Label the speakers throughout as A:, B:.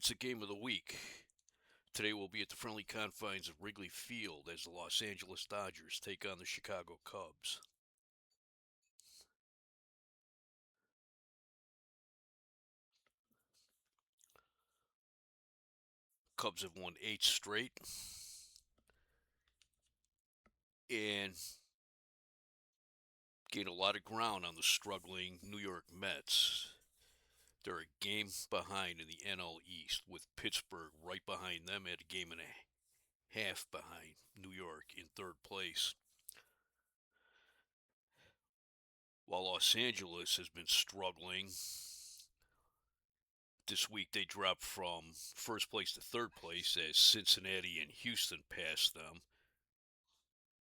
A: It's a game of the week. Today we'll be at the friendly confines of Wrigley Field as the Los Angeles Dodgers take on the Chicago Cubs. Cubs have won 8 straight and gained a lot of ground on the struggling New York Mets. They're a game behind in the NL East, with Pittsburgh right behind them at a game and a half behind New York in third place. While Los Angeles has been struggling, this week they dropped from first place to third place as Cincinnati and Houston passed them.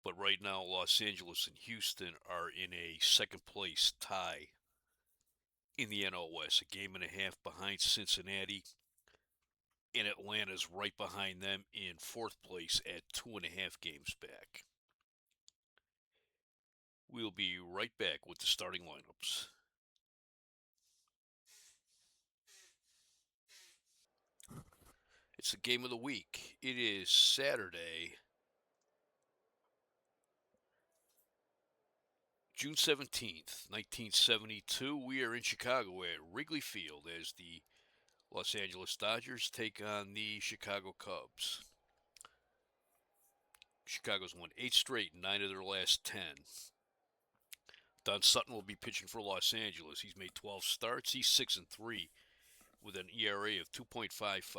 A: But right now, Los Angeles and Houston are in a second place tie in the NL West, a game and a half behind Cincinnati. And Atlanta's right behind them in fourth place at 2.5 games back. We'll be right back with the starting lineups. It's the game of the week. It is Saturday, June 17th, 1972. We are in Chicago at Wrigley Field as the Los Angeles Dodgers take on the Chicago Cubs. Chicago's won 8 straight, 9 of their last 10. Don Sutton will be pitching for Los Angeles. He's made 12 starts. He's 6-3 with an ERA of 2.55.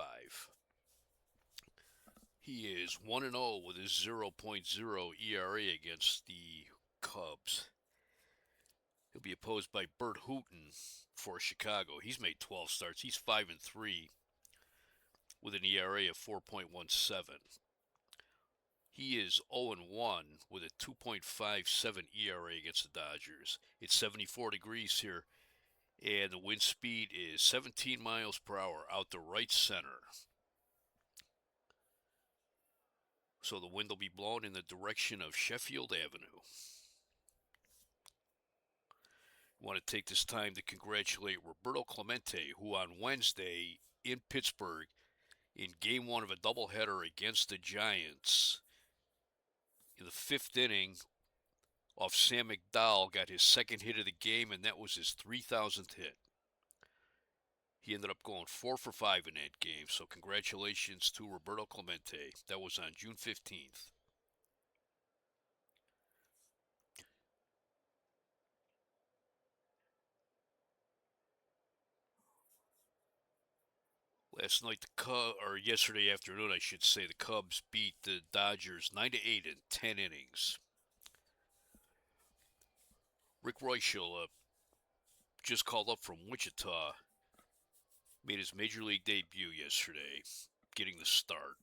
A: He is 1-0 with his 0.0 ERA against the Cubs. He'll be opposed by Bert Hooton for Chicago. He's made 12 starts. He's 5-3 with an ERA of 4.17. He is 0-1 with a 2.57 ERA against the Dodgers. It's 74 degrees here, and the wind speed is 17 miles per hour out to right center. So the wind will be blowing in the direction of Sheffield Avenue. I want to take this time to congratulate Roberto Clemente, who on Wednesday in Pittsburgh, in game one of a doubleheader against the Giants, in the fifth inning, off Sam McDowell, got his second hit of the game, and that was his 3,000th hit. He ended up going 4 for 5 in that game, so congratulations to Roberto Clemente. That was on June 15th. Last night, or yesterday afternoon, I should say, the Cubs beat the Dodgers 9-8 in 10 innings. Rick Reuschel, just called up from Wichita, made his major league debut yesterday, getting the start.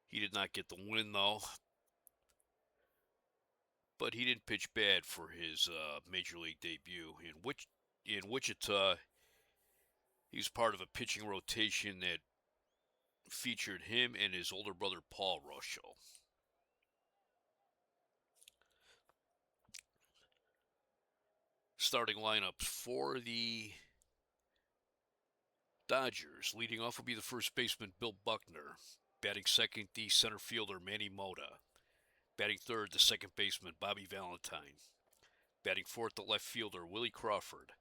A: He did not get the win, though, but he didn't pitch bad for his major league debut. In Wichita, he was part of a pitching rotation that featured him and his older brother, Paul Reuschel. Starting lineups for the Dodgers. Leading off will be the first baseman, Bill Buckner. Batting second, the center fielder, Manny Mota. Batting third, the second baseman, Bobby Valentine. Batting fourth, the left fielder, Willie Crawford.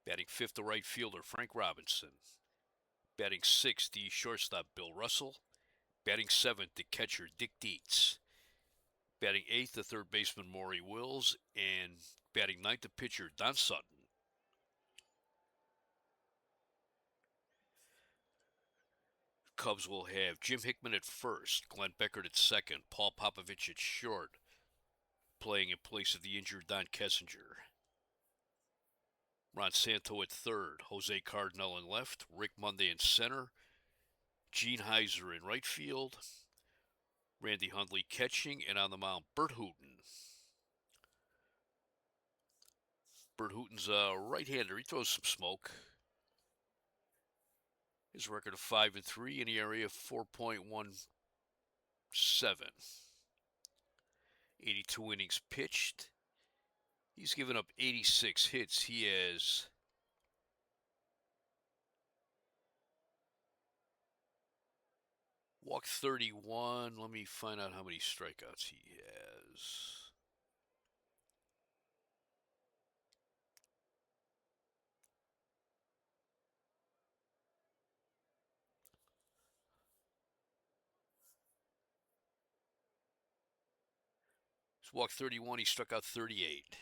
A: Batting fifth, the right fielder, Frank Robinson. Batting sixth, the shortstop, Bill Russell. Batting seventh, the catcher, Dick Dietz. Batting eighth, the third baseman, Maury Wills. And batting ninth, the pitcher, Don Sutton. Cubs will have Jim Hickman at first, Glenn Beckert at second, Paul Popovich at short, playing in place of the injured Don Kessinger. Ron Santo at third, Jose Cardinal in left, Rick Monday in center, Gene Heiser in right field, Randy Hundley catching, and on the mound, Bert Hooton. Bert Hooton's a right-hander. He throws some smoke. His record of 5-3 in the area of 4.17. 82 innings pitched. He's given up 86 hits. He has walked 31. Let me find out how many strikeouts he has. He's walked 31. He struck out 38.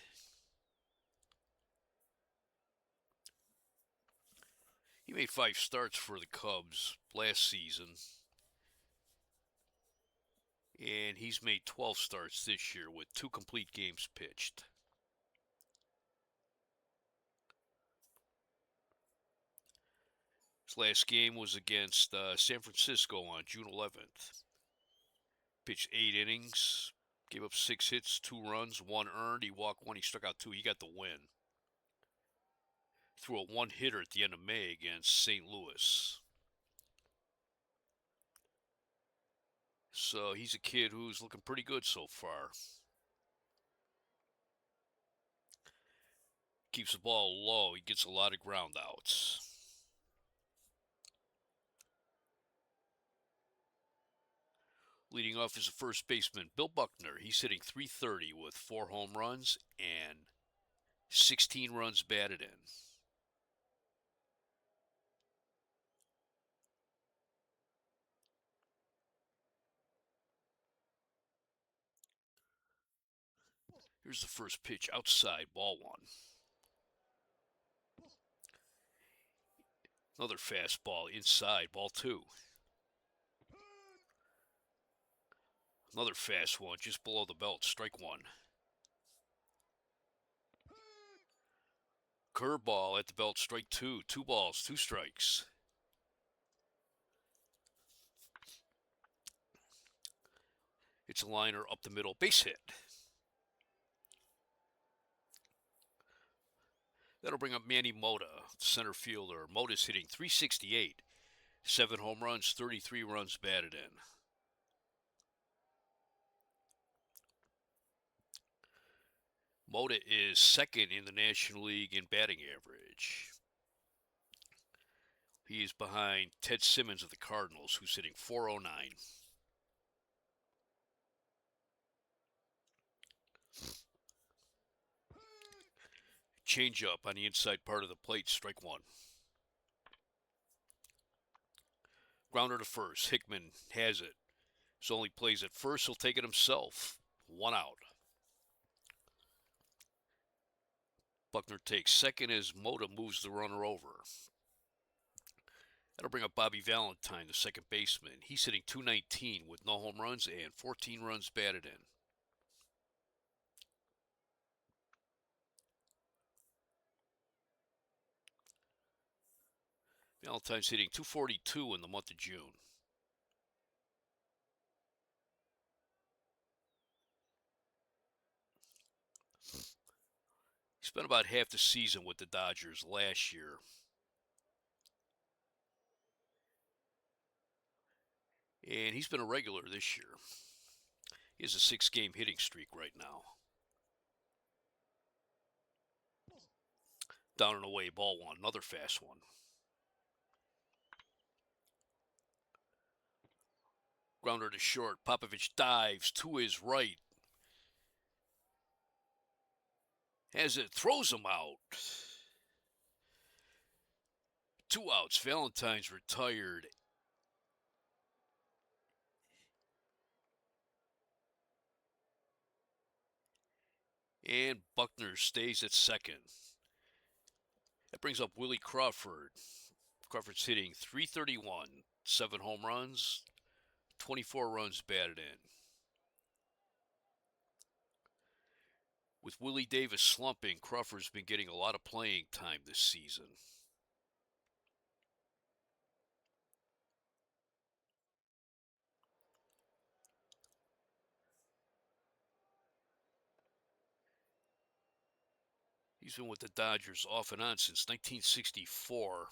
A: He made 5 starts for the Cubs last season. And he's made 12 starts this year with 2 complete games pitched. His last game was against San Francisco on June 11th. Pitched 8 innings, gave up 6 hits, 2 runs, 1 earned. He walked 1, he struck out 2. He got the win. Threw a 1-hitter at the end of May against St. Louis. So he's a kid who's looking pretty good so far. Keeps the ball low. He gets a lot of ground outs. Leading off is the first baseman, Bill Buckner. He's hitting .330 with 4 home runs and 16 runs batted in. Here's the first pitch outside, ball 1. Another fastball inside, ball 2. Another fast one just below the belt, strike 1. Curveball at the belt, strike 2. 2 balls, 2 strikes. It's a liner up the middle, base hit. That'll bring up Manny Mota, center fielder. Mota's hitting .368. 7 home runs, 33 runs batted in. Mota is second in the National League in batting average. He is behind Ted Simmons of the Cardinals, who's hitting .409. Change up on the inside part of the plate, strike 1. Grounder to first. Hickman has it. Zoli plays at first. He'll take it himself. 1 out. Buckner takes second as Mota moves the runner over. That'll bring up Bobby Valentine, the second baseman. He's hitting .219 with no home runs and 14 runs batted in. Valentine's hitting .242 in the month of June. He spent about half the season with the Dodgers last year. And he's been a regular this year. He has a 6-game hitting streak right now. Down and away, ball 1. Another fast one. Grounder to short. Popovich dives to his right. Has it, throws him out. 2 outs. Valentine's retired. And Buckner stays at second. That brings up Willie Crawford. Crawford's hitting .331, 7 home runs, 24 runs batted in. With Willie Davis slumping, Crawford's been getting a lot of playing time this season. He's been with the Dodgers off and on since 1964.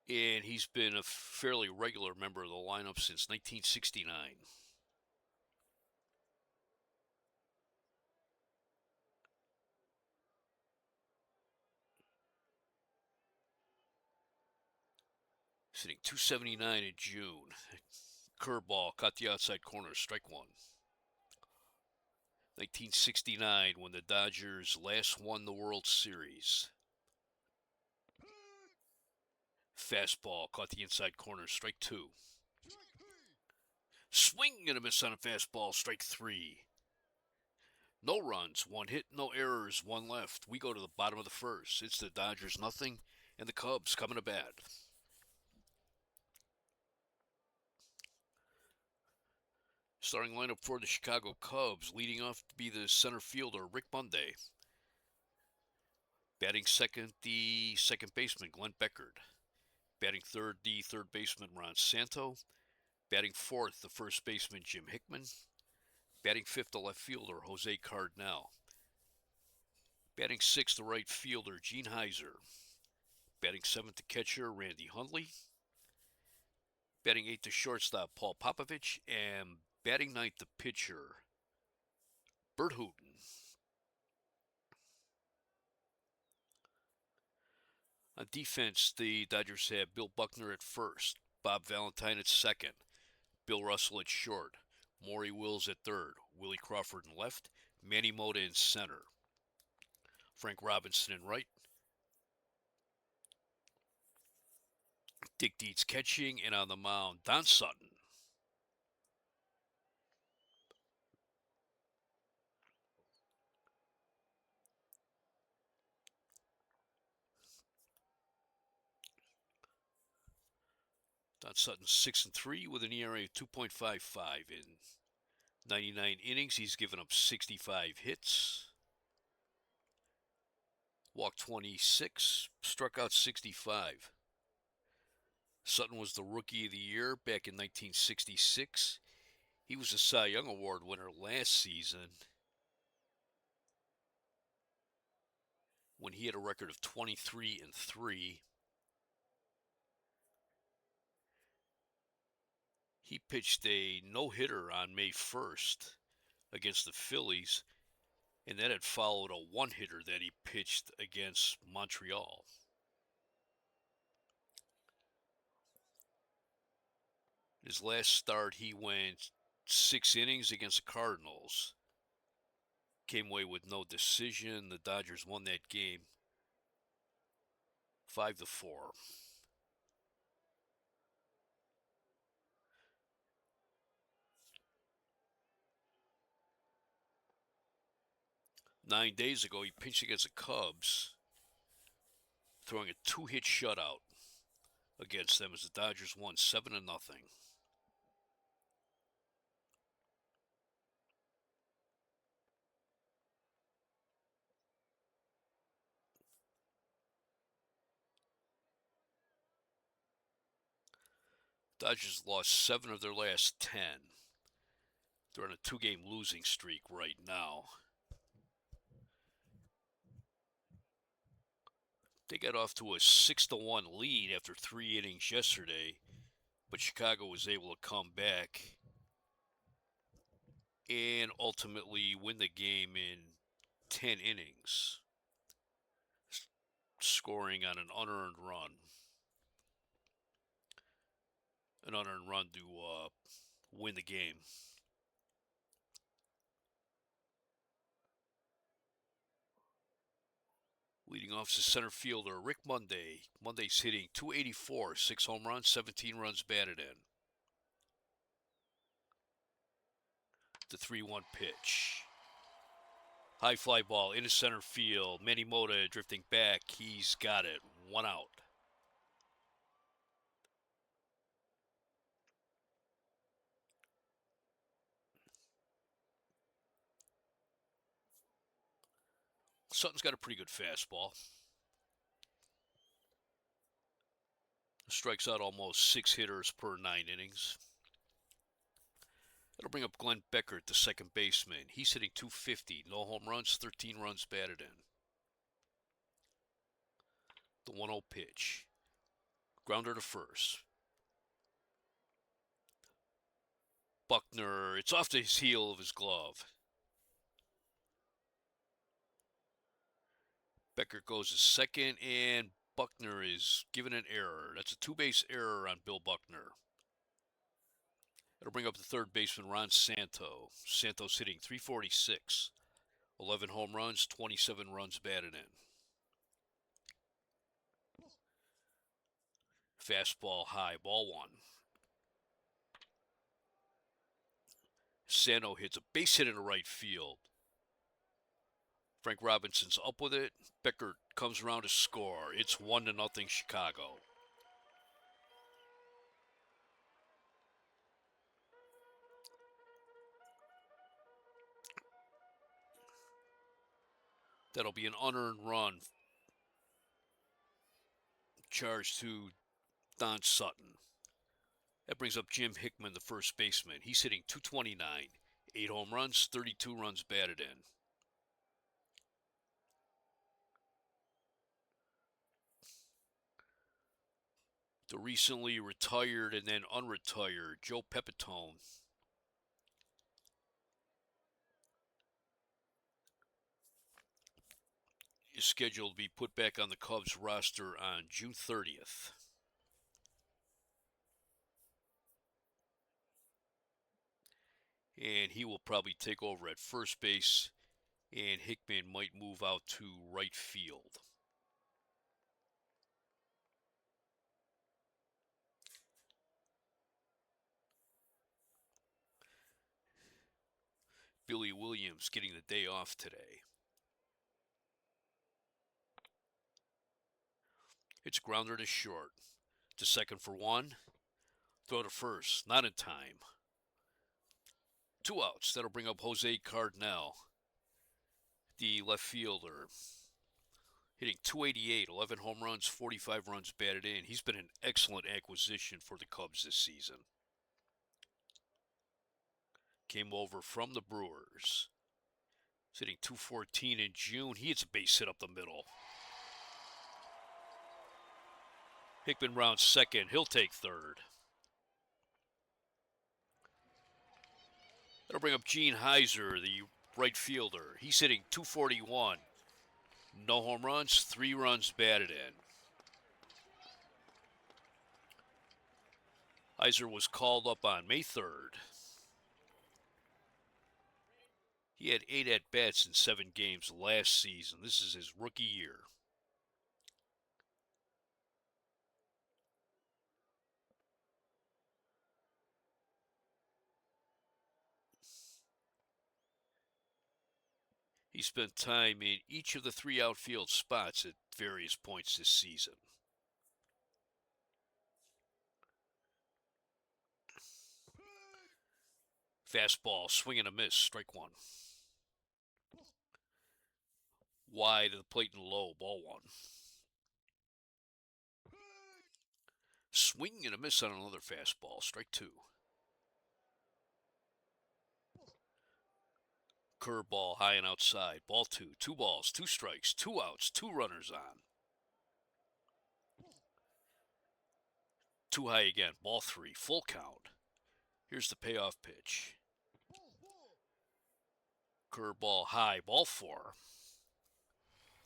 A: And he's been a fairly regular member of the lineup since 1969. Sitting 279 in June. Curveball, caught the outside corner, strike one. 1969, when the Dodgers last won the World Series. Fastball, caught the inside corner, strike two. Swing and a miss on a fastball, strike three. No runs, one hit, no errors, one left. We go to the bottom of the first. It's the Dodgers nothing, and the Cubs coming to bat. Starting lineup for the Chicago Cubs, leading off to be the center fielder, Rick Monday. Batting second, the second baseman, Glenn Beckert. Batting third, the third baseman, Ron Santo. Batting fourth, the first baseman, Jim Hickman. Batting fifth, the left fielder, Jose Cardinal. Batting sixth, the right fielder, Gene Heiser. Batting seventh, the catcher, Randy Hundley. Batting eighth, the shortstop, Paul Popovich. And batting ninth, the pitcher, Bert Hooton. On defense, the Dodgers have Bill Buckner at first, Bob Valentine at second, Bill Russell at short, Maury Wills at third, Willie Crawford in left, Manny Mota in center, Frank Robinson in right, Dick Dietz catching, and on the mound, Don Sutton. Don Sutton 6-3 with an ERA of 2.55 in 99 innings. He's given up 65 hits, walked 26, struck out 65. Sutton was the Rookie of the Year back in 1966. He was a Cy Young Award winner last season when he had a record of 23-3. He pitched a no-hitter on May 1st against the Phillies, and that had followed a one-hitter that he pitched against Montreal. His last start, he went 6 innings against the Cardinals. Came away with no decision. The Dodgers won that game 5-4. Nine days ago, he pitched against the Cubs, throwing a 2-hit shutout against them as the Dodgers won 7-0. Dodgers lost 7 of their last 10. They're on a 2-game losing streak right now. They got off to a 6-1 lead after 3 innings yesterday, but Chicago was able to come back and ultimately win the game in 10 innings, scoring on an unearned run. An unearned run to win the game. Leading off is the center fielder, Rick Monday. Monday's hitting .284, 6 home runs, 17 runs batted in. The 3-1 pitch. High fly ball into center field. Manny Mota drifting back. He's got it. 1 out. Sutton's got a pretty good fastball. Strikes out almost 6 hitters per 9 innings. That'll bring up Glenn Beckert, the second baseman. He's hitting .250. No home runs, 13 runs batted in. The 1-0 pitch. Grounder to first. Buckner, it's off the heel of his glove. Beckert goes to second, and Buckner is given an error. That's a two-base error on Bill Buckner. It'll bring up the third baseman, Ron Santo. Santo's hitting .346. 11 home runs, 27 runs batted in. Fastball high, ball one. Santo hits a base hit into right field. Frank Robinson's up with it. Becker comes around to score. It's 1-0 Chicago. That'll be an unearned run charged to Don Sutton. That brings up Jim Hickman, the first baseman. He's hitting .229. 8 home runs, 32 runs batted in. The recently retired and then unretired Joe Pepitone is scheduled to be put back on the Cubs roster on June 30th. And he will probably take over at first base, and Hickman might move out to right field. Billy Williams getting the day off today. It's grounder to short. To second for one. Throw to first. Not in time. 2 outs. That'll bring up Jose Cardinal, the left fielder. Hitting .288, 11 home runs, 45 runs batted in. He's been an excellent acquisition for the Cubs this season. Came over from the Brewers. Hitting .214 in June. He hits a base hit up the middle. Hickman rounds second. He'll take third. That'll bring up Gene Heiser, the right fielder. He's hitting .241. No home runs, 3 runs batted in. Heiser was called up on May 3rd. He had 8 at-bats in 7 games last season. This is his rookie year. He spent time in each of the 3 outfield spots at various points this season. Fastball, swing and a miss, strike one. Wide of the plate and low, ball one. Swing and a miss on another fastball, strike two. Curveball high and outside, ball two. 2 balls, 2 strikes, 2 outs, 2 runners on. Too high again, ball 3, full count. Here's the payoff pitch. Curveball high, ball 4.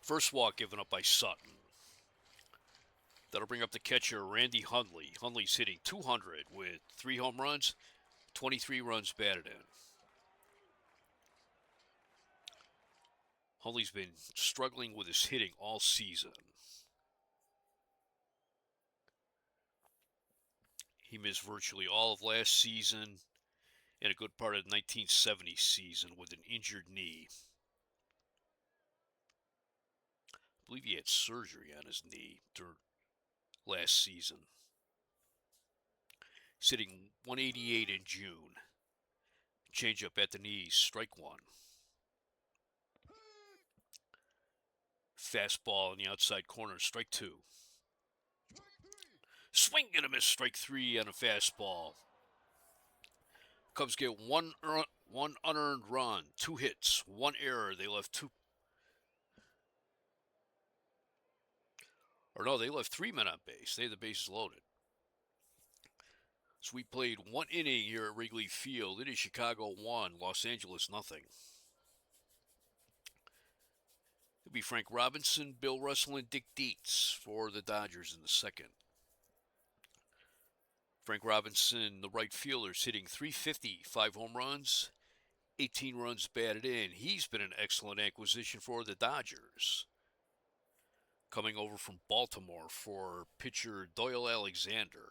A: First walk given up by Sutton. That'll bring up the catcher, Randy Hundley. Hundley's hitting .200 with 3 home runs, 23 runs batted in. Hundley's been struggling with his hitting all season. He missed virtually all of last season and a good part of the 1970 season with an injured knee. I believe he had surgery on his knee during last season. He's hitting .188 in June. Changeup at the knees, strike one. Fastball in the outside corner, strike 2. Swing and a miss, strike 3 on a fastball. Cubs get one unearned run, 2 hits, 1 error. They left 2. Or no, they left 3 men on base. They had the bases loaded. So we played 1 inning here at Wrigley Field. It is Chicago 1, Los Angeles nothing. It'll be Frank Robinson, Bill Russell, and Dick Dietz for the Dodgers in the second. Frank Robinson, the right fielder, is hitting .350, 5 home runs, 18 runs batted in. He's been an excellent acquisition for the Dodgers. Coming over from Baltimore for pitcher Doyle Alexander.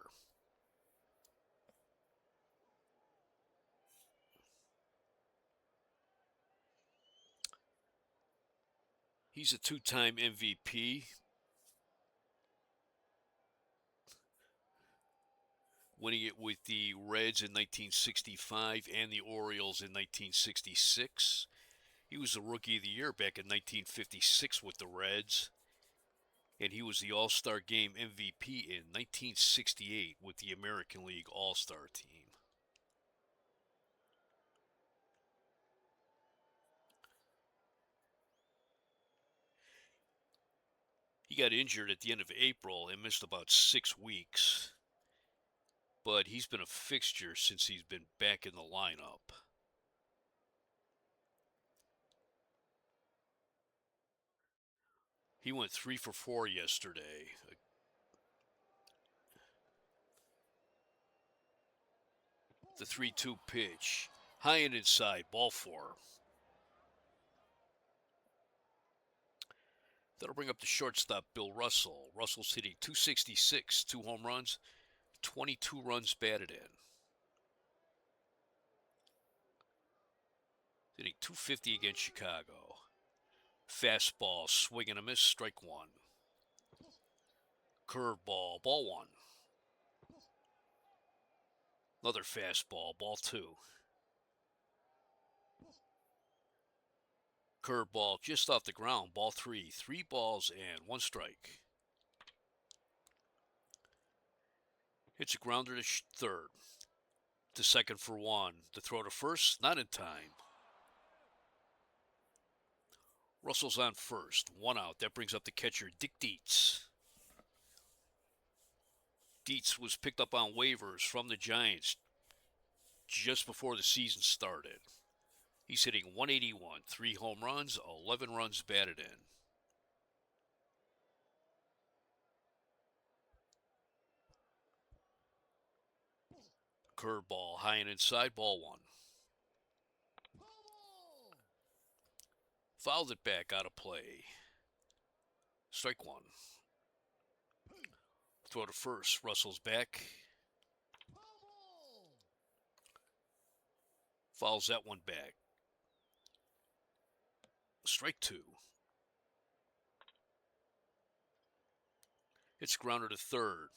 A: He's a two-time MVP, winning it with the Reds in 1965 and the Orioles in 1966. He was the Rookie of the Year back in 1956 with the Reds, and he was the All-Star Game MVP in 1968 with the American League All-Star team. He got injured at the end of April and missed about 6 weeks, but he's been a fixture since he's been back in the lineup. He went 3 for 4 yesterday. The 3-2 pitch. High and inside, ball 4. That'll bring up the shortstop, Bill Russell. Russell's hitting .266, 2 home runs, 22 runs batted in. Hitting .250 against Chicago. Fastball, swing and a miss, strike 1. Curveball, ball 1. Another fastball, ball 2. Curveball just off the ground, ball 3. 3 balls and 1 strike. Hits a grounder to third. To second for 1. The throw to first, not in time. Russell's on first, 1 out. That brings up the catcher, Dick Dietz. Dietz was picked up on waivers from the Giants just before the season started. He's hitting .181, 3 home runs, 11 runs batted in. Curveball, high and inside, ball 1. Fouled it back, out of play. Strike 1. Throw to first, Russell's back. Fouls that one back. Strike 2. It's grounder to third.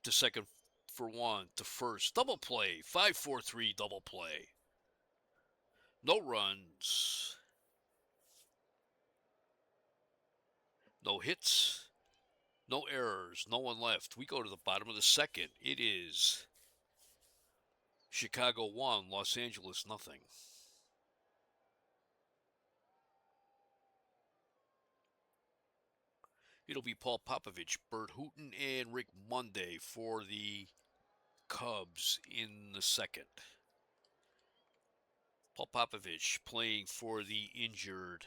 A: To second for 1. To first. Double play. 5-4-3 double play. No runs. No hits. No errors. No one left. We go to the bottom of the second. It is Chicago 1, Los Angeles nothing. It'll be Paul Popovich, Bert Hooton, and Rick Monday for the Cubs in the second. Paul Popovich playing for the injured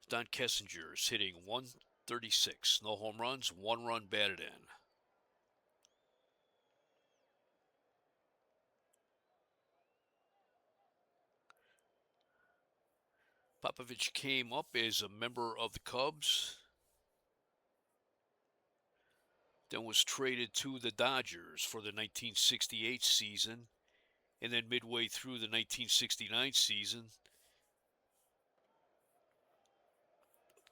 A: Don Kessinger's, hitting .136. No home runs, 1 run batted in. Popovich came up as a member of the Cubs, then was traded to the Dodgers for the 1968 season, and then midway through the 1969 season,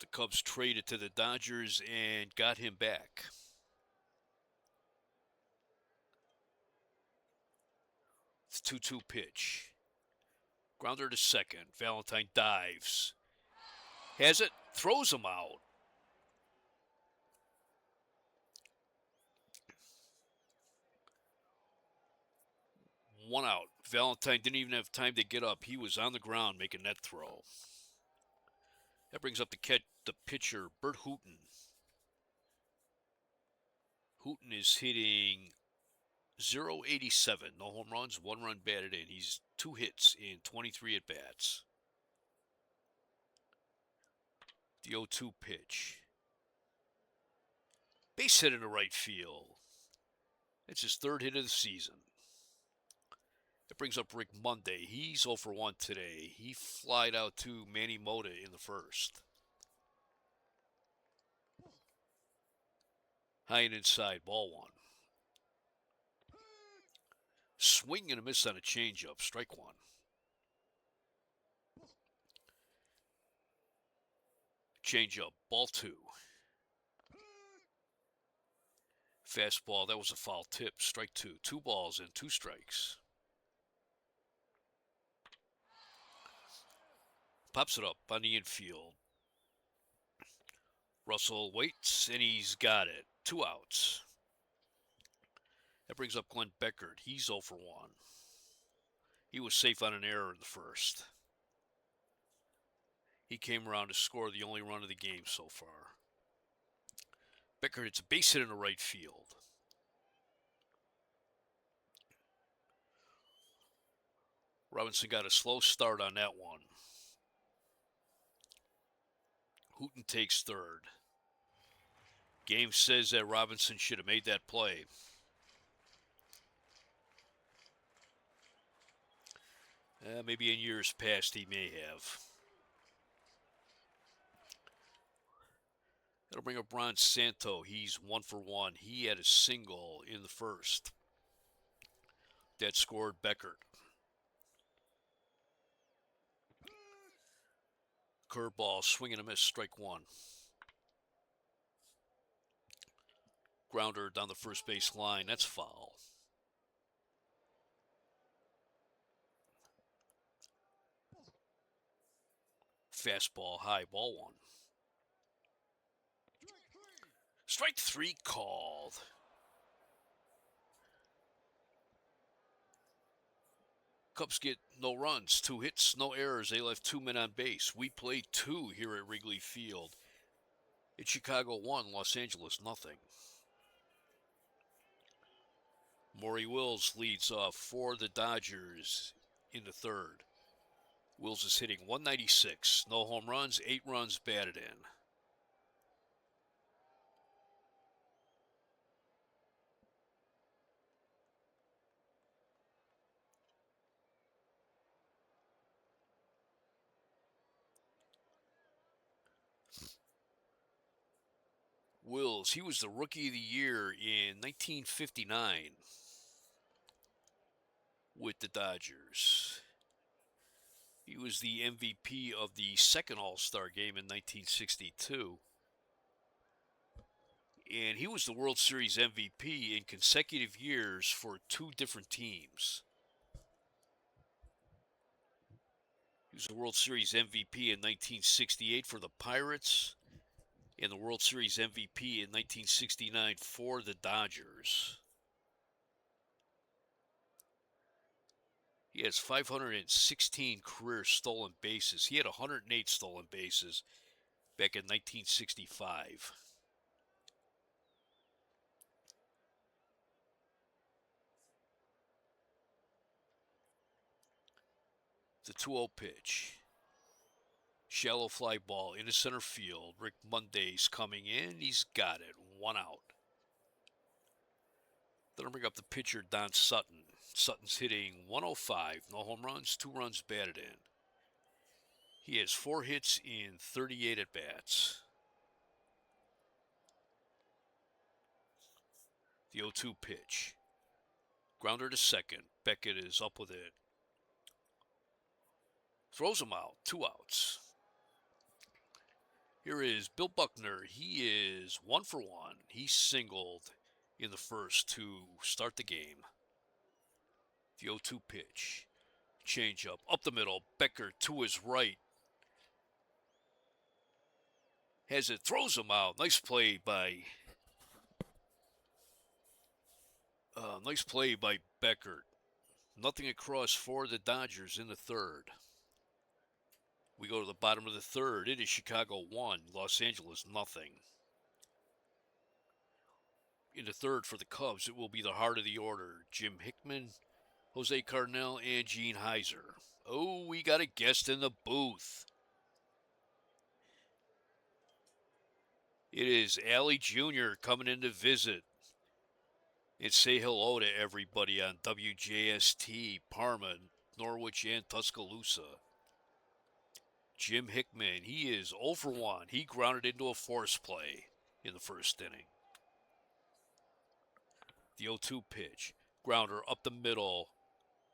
A: the Cubs traded to the Dodgers and got him back. It's 2-2 pitch. Grounder to second. Valentine dives. Has it. Throws him out. One out. Valentine didn't even have time to get up. He was on the ground making that throw. That brings up the pitcher, Bert Hooton. Hooton is hitting .087. No home runs, 1 run batted in. He's 2 hits in 23 at-bats. The 0-2 pitch. Base hit into right field. It's his third hit of the season. That brings up Rick Monday. He's 0 for 1 today. He flied out to Manny Mota in the first. High and inside, ball one. Swing and a miss on a changeup, strike one. Changeup, ball two. Fastball, that was a foul tip, strike two. 2 balls and 2 strikes. Pops it up on the infield. Russell waits, and he's got it. 2 outs. That brings up Glenn Beckert. He's 0 for 1. He was safe on an error in the first. He came around to score the only run of the game so far. Beckert hits a base hit in the right field. Robinson got a slow start on that one. Hooten takes third. Game says that Robinson should have made that play. Maybe in years past he may have. That'll bring up Ron Santo. He's 1 for 1. He had a single in the first. That scored Beckert. Curveball, swing and a miss, strike one. Grounder down the first base line. That's foul. Fastball high, ball one. Strike three called. Cubs get no runs, 2 hits, no errors. They left 2 men on base. We played 2 here at Wrigley Field. It's Chicago 1, Los Angeles nothing. Maury Wills leads off for the Dodgers in the third. Wills is hitting 196. No home runs, 8 runs batted in. Wills, he was the Rookie of the Year in 1959 with the Dodgers. He was the MVP of the second All-Star game in 1962. And he was the World Series MVP in consecutive years for 2 different teams. He was the World Series MVP in 1968 for the Pirates and the World Series MVP in 1969 for the Dodgers. He has 516 career stolen bases. He had 108 stolen bases back in 1965. The 2-0 pitch. Shallow fly ball into center field. Rick Monday's coming in. He's got it. 1 out. Then I'll bring up the pitcher, Don Sutton. Sutton's hitting 105. No home runs, 2 runs batted in. He has 4 hits in 38 at-bats. The 0-2 pitch. Grounder to second. Beckett is up with it. Throws him out. 2 outs. Here is Bill Buckner. He is 1 for 1. He singled in the first to start the game. The 0-2 pitch. Changeup up the middle. Becker to his right. Has it. Throws him out. Nice play by Beckert. Nothing across for the Dodgers in the third. We go to the bottom of the third. It is Chicago 1, Los Angeles nothing. In the third for the Cubs, it will be the heart of the order. Jim Hickman, Jose Carnell, and Gene Heiser. Oh, we got a guest in the booth. It is Allie Jr. coming in to visit and say hello to everybody on WJST, Parma, Norwich, and Tuscaloosa. Jim Hickman, he is 0 for 1. He grounded into a force play in the first inning. The 0-2 pitch. Grounder up the middle.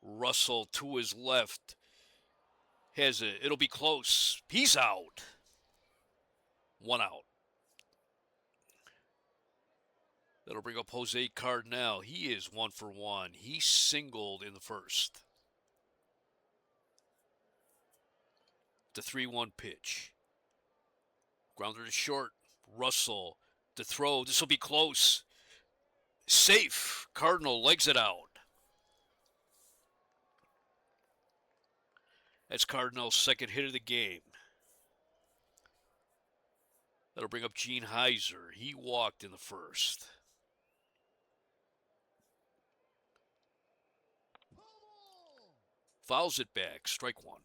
A: Russell to his left. Has it. It'll be close. He's out. 1 out. That'll bring up Jose Cardinal. He is 1 for 1. He singled in the first. The 3-1 pitch. Grounder to short. Russell to throw. This will be close. Safe. Cardinal legs it out. That's Cardinal's second hit of the game. That'll bring up Gene Heiser. He walked in the first. Fouls it back. Strike 1.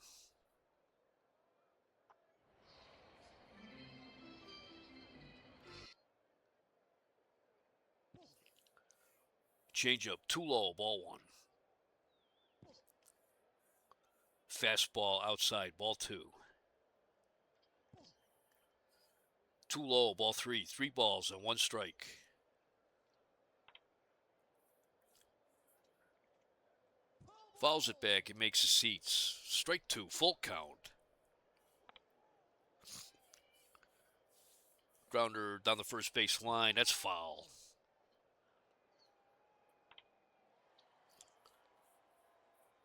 A: Change up. Too low. Ball 1. Fastball outside. Ball 2. Too low. Ball 3. 3 balls and 1 strike. Fouls it back. It makes the seats. Strike 2. Full count. Grounder down the first base line. That's foul.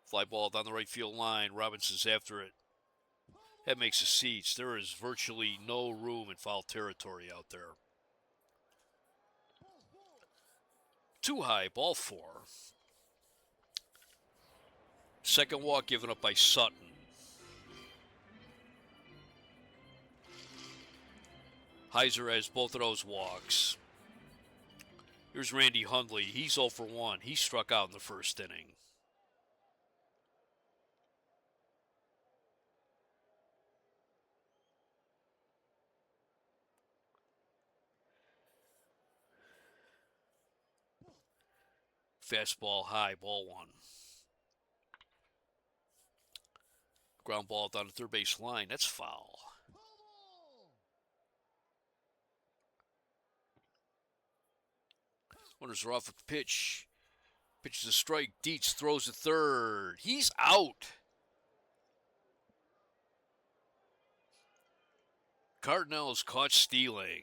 A: Fly ball down the right field line. Robinson's after it. That makes the seats. There is virtually no room in foul territory out there. Too high. Ball 4. Second walk given up by Sutton. Heiser has both of those walks. Here's Randy Hundley. He's 0 for 1. He struck out in the first inning. Fastball high, ball 1. Ground ball down the third base line. That's foul. Runners are off with the pitch. Pitches a strike. Dietz throws to third. He's out. Cardinal is caught stealing.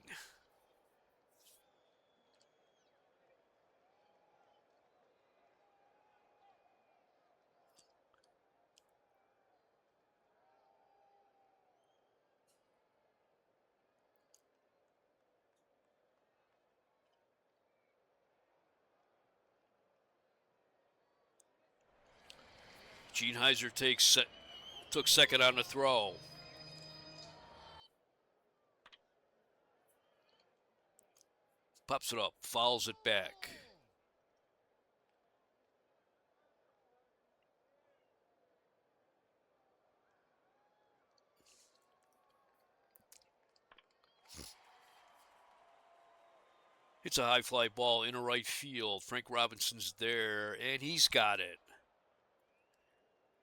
A: Gene Heiser took second on the throw. Pops it up, fouls it back. It's a high fly ball into right field. Frank Robinson's there, and he's got it.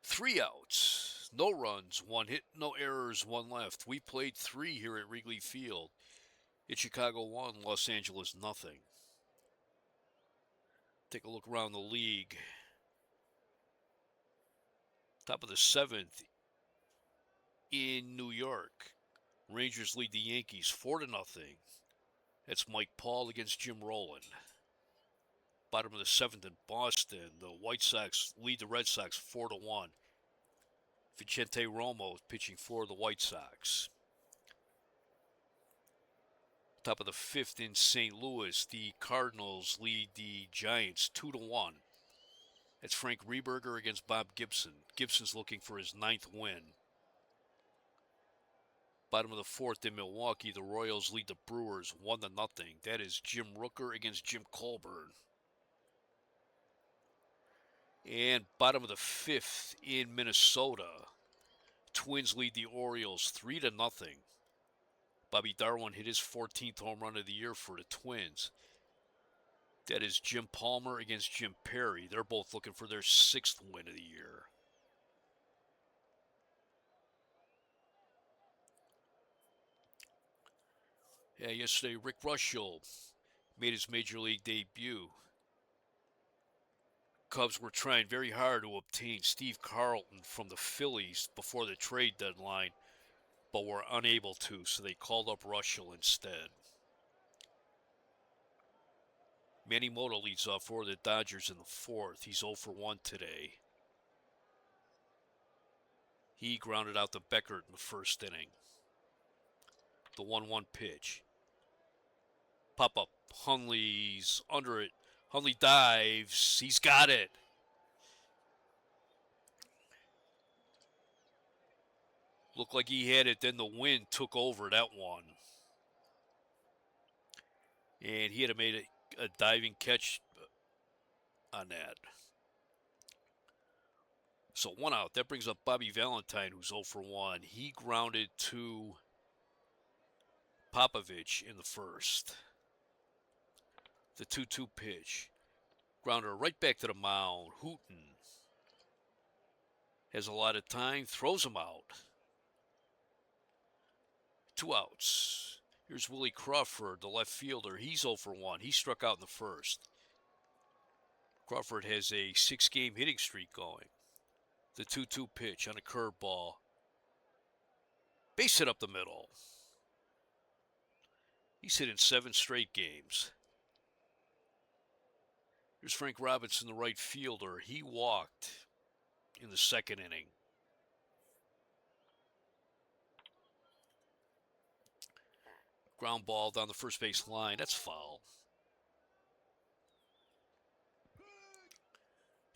A: 3 outs, no runs, 1 hit, no errors, 1 left. We played 3 here at Wrigley Field. It's Chicago 1, Los Angeles nothing. Take a look around the league. Top of the 7th in New York. Rangers lead the Yankees 4-0. That's Mike Paul against Jim Rowland. Bottom of the 7th in Boston. The White Sox lead the Red Sox 4-1. Vicente Romo is pitching for the White Sox. Top of the 5th in St. Louis. The Cardinals lead the Giants 2-1. That's Frank Rehberger against Bob Gibson. Gibson's looking for his 9th win. Bottom of the 4th in Milwaukee, the Royals lead the Brewers 1-0. That is Jim Rooker against Jim Colburn. And bottom of the 5th in Minnesota, Twins lead the Orioles 3-0. Bobby Darwin hit his 14th home run of the year for the Twins. That is Jim Palmer against Jim Perry. They're both looking for their 6th win of the year. Yeah, yesterday Rick Rushell made his major league debut. Cubs were trying very hard to obtain Steve Carlton from the Phillies before the trade deadline, but were unable to, so they called up Rushell instead. Manny Mota leads off for the Dodgers in the 4th. He's 0 for 1 today. He grounded out to Beckert in the 1st inning. The 1-1 pitch. Pop up. Hundley's under it. Hundley dives. He's got it. Looked like he had it, then the wind took over that one. And he had made a diving catch on that. So 1 out. That brings up Bobby Valentine, who's 0 for 1. He grounded to Popovich in the 1st. The 2-2 pitch. Grounder right back to the mound. Hooten has a lot of time, throws him out. 2 outs. Here's Willie Crawford, the left fielder. He's 0 for 1. He struck out in the 1st. Crawford has a 6-game hitting streak going. The 2-2 pitch on a curveball. Base hit up the middle. He's hit in 7 straight games. Here's Frank Robinson, the right fielder. He walked in the 2nd inning. Ground ball down the first base line. That's foul.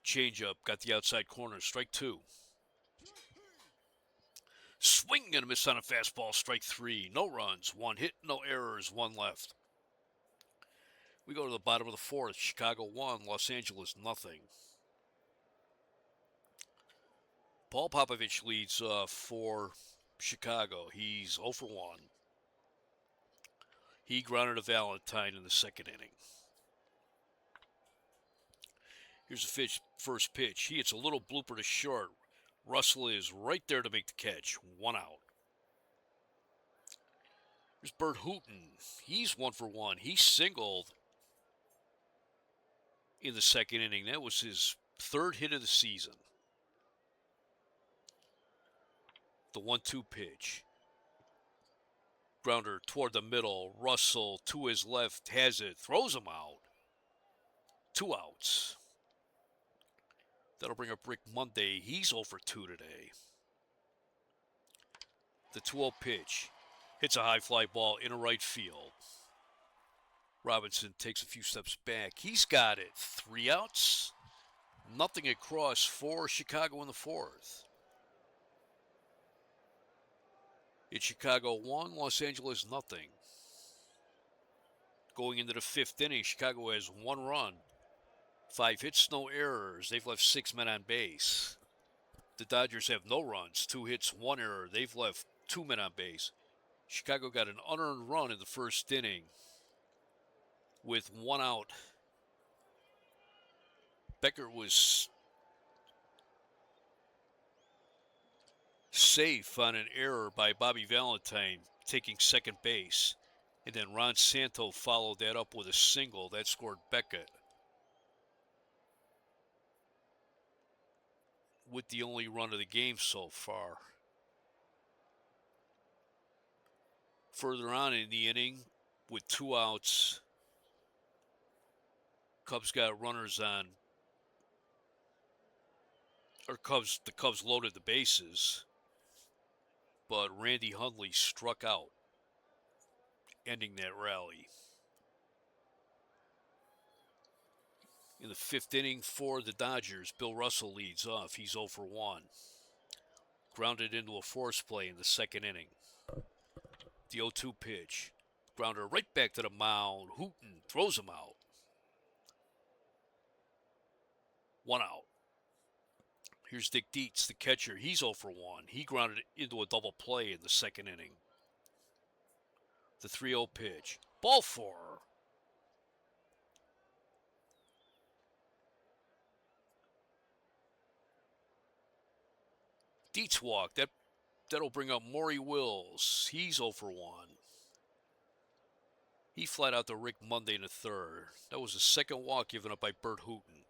A: Changeup. Got the outside corner. Strike 2. Swing and a miss on a fastball. Strike 3. No runs. 1 hit. No errors. 1 left. We go to the bottom of the 4th. Chicago 1. Los Angeles nothing. Paul Popovich leads for Chicago. He's 0 for 1. He grounded a Valentine in the 2nd inning. Here's the first pitch. He hits a little blooper to short. Russell is right there to make the catch. 1 out. Here's Bert Hooten. He's 1 for 1. He singled in the 2nd inning. That was his 3rd hit of the season. The 1-2 pitch. Grounder toward the middle. Russell to his left has it. Throws him out. 2 outs. That'll bring up Rick Monday. He's 0 for 2 today. The 2-0 pitch. Hits a high fly ball into right field. Robinson takes a few steps back. He's got it. 3 outs. Nothing across for Chicago in the 4th. It's Chicago 1, Los Angeles nothing. Going into the 5th inning, Chicago has 1 run. 5 hits, no errors. They've left 6 men on base. The Dodgers have no runs. 2 hits, 1 error. They've left 2 men on base. Chicago got an unearned run in the 1st inning with 1 out. Beckert was safe on an error by Bobby Valentine taking 2nd base. And then Ron Santo followed that up with a single. That scored Beckett. With the only run of the game so far. Further on in the inning, with 2 outs, Cubs got runners on. The Cubs loaded the bases. But Randy Hundley struck out, ending that rally. In the 5th inning for the Dodgers, Bill Russell leads off. He's 0 for 1. Grounded into a force play in the 2nd inning. The 0-2 pitch. Grounder right back to the mound. Hooten throws him out. 1 out. Here's Dick Dietz, the catcher. He's 0 for 1. He grounded into a double play in the 2nd inning. The 3-0 pitch. Ball 4. Dietz walk. That'll bring up Maury Wills. He's 0 for 1. He flat out to Rick Monday in the third. That was the second walk given up by Bert Hooton.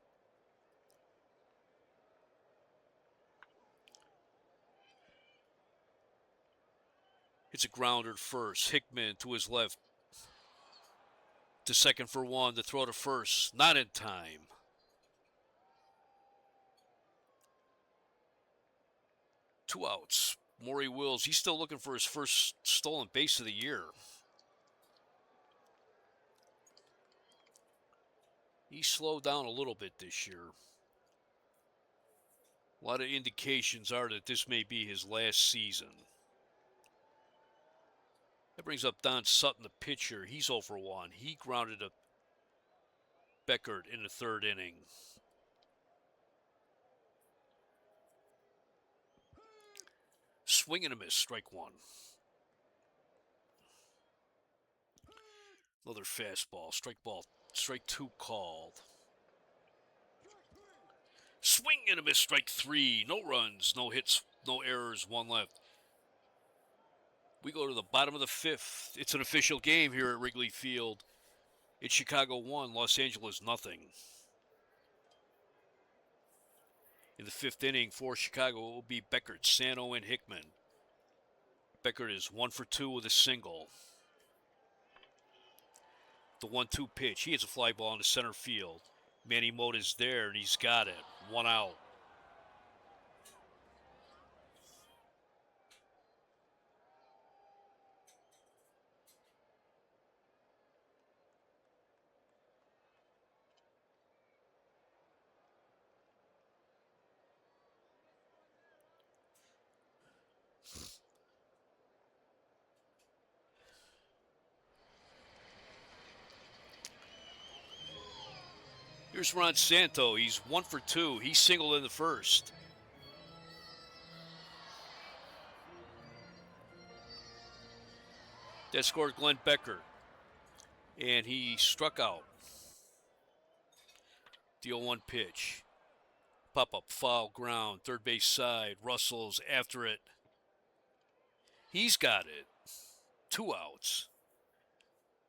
A: It's a grounder first. Hickman to his left. To second for 1. To throw to first. Not in time. Two outs. Maury Wills, he's still looking for his first stolen base of the year. He slowed down a little bit this year. A lot of indications are that this may be his last season. That brings up Don Sutton, the pitcher. He's 0 for 1. He grounded a Beckert in the third inning. Swing and a miss, strike 1. Another fastball, strike 2 called. Swing and a miss, strike 3. No runs, no hits, no errors, 1 left. We go to the bottom of the 5th. It's an official game here at Wrigley Field. It's Chicago 1, Los Angeles nothing. In the 5th inning for Chicago, it will be Beckert, Sano, and Hickman. Beckert is 1 for 2 with a single. The 1-2 pitch. He has a fly ball into center field. Manny Mota's there, and he's got it. 1 out. Here's Ron Santo. He's 1 for 2. He singled in the first. That scored Glenn Beckert. And he struck out. The 0-1 pitch. Pop-up, foul, ground, third base side. Russell's after it. He's got it. 2 outs.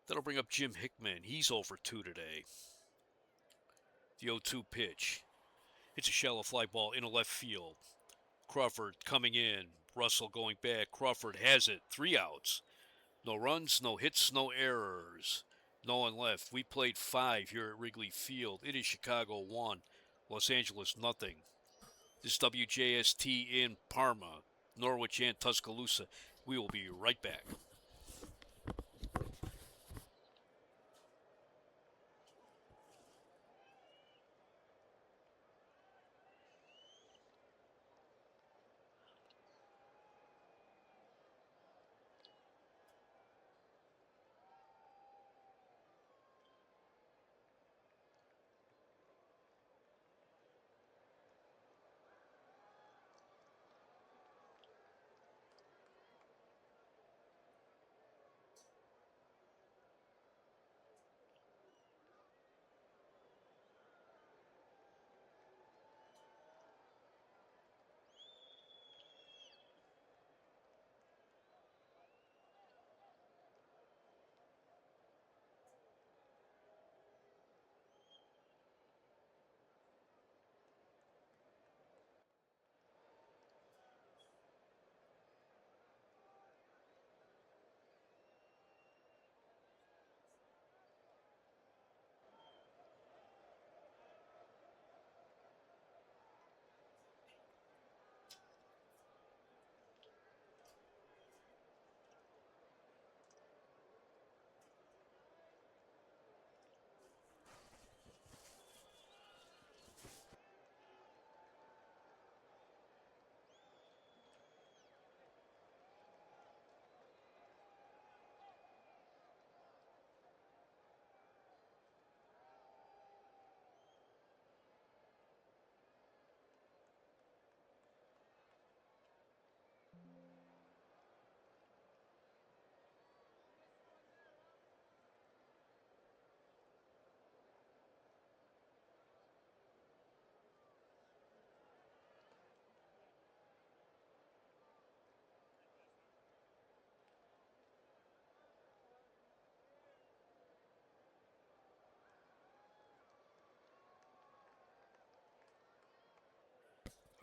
A: That'll bring up Jim Hickman. He's 0 for 2 today. The 0-2 pitch. It's a shallow fly ball into left field. Crawford coming in. Russell going back. Crawford has it. 3 outs. No runs, no hits, no errors. No one left. We played 5 here at Wrigley Field. It is Chicago 1, Los Angeles nothing. This WJST in Parma, Norwich, and Tuscaloosa. We will be right back.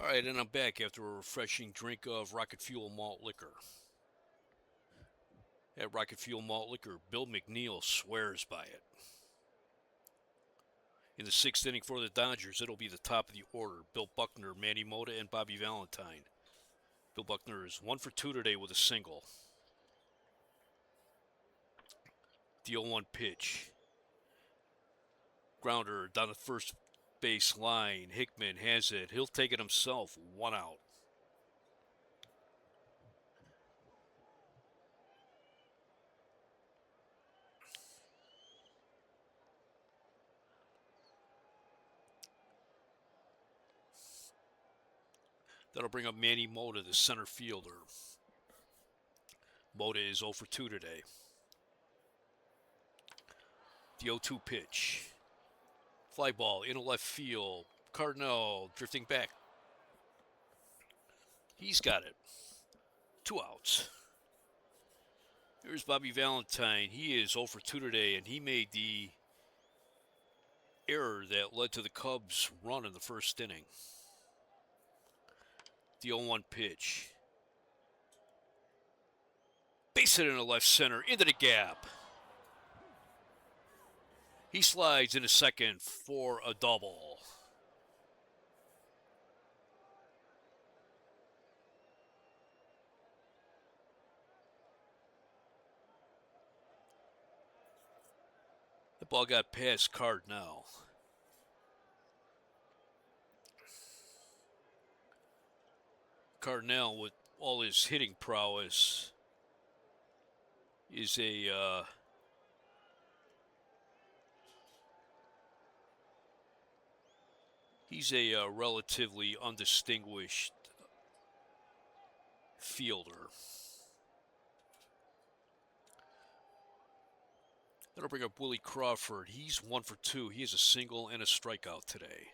A: All right, and I'm back after a refreshing drink of Rocket Fuel malt liquor. At Rocket Fuel malt liquor, Bill McNeil swears by it. In the sixth inning for the Dodgers, it'll be the top of the order. Bill Buckner, Manny Mota, and Bobby Valentine. Bill Buckner is 1 for 2 today with a single. The 0-1 pitch. Grounder down the first base line. Hickman has it. He'll take it himself. 1 out. That'll bring up Manny Mota, the center fielder. Mota is 0 for 2 today. The 0-2 pitch. Fly ball into left field. Cardinal drifting back. He's got it. 2 outs. Here's Bobby Valentine. He is 0 for 2 today, and he made the error that led to the Cubs' run in the first inning. The 0-1 pitch. Base hit into left center, into the gap. He slides into second for a double. The ball got past Cardinal. Cardinal, with all his hitting prowess, is he's a relatively undistinguished fielder. That'll bring up Willie Crawford. He's 1 for 2. He has a single and a strikeout today.